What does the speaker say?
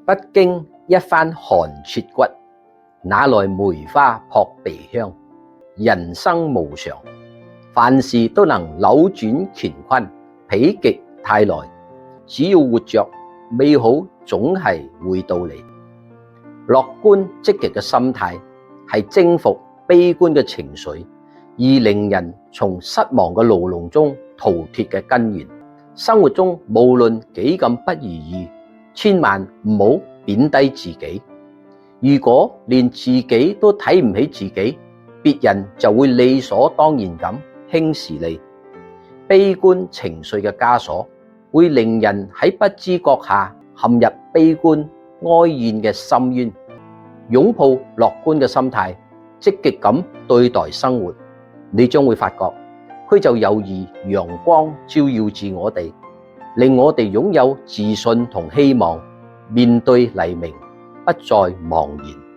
不經一番寒徹骨，哪來梅花撲鼻香？人生無常，凡事都能扭轉乾坤，否極泰來。只要活着，美好總係會到嚟。樂觀積極嘅心態係征服悲觀嘅情緒，而令人從失望嘅牢籠中逃脫嘅根源。生活中無論幾咁不如意，千萬唔好貶低自己。如果連自己都睇唔起自己，別人就會理所當然咁輕視你。悲觀情緒嘅枷鎖會令人喺不知覺下陷入悲觀哀怨嘅深淵。擁抱樂觀嘅心態，積極咁對待生活，你將會發覺佢就猶如陽光照耀住我哋，令我哋擁有自信同希望，面對黎明不再茫然。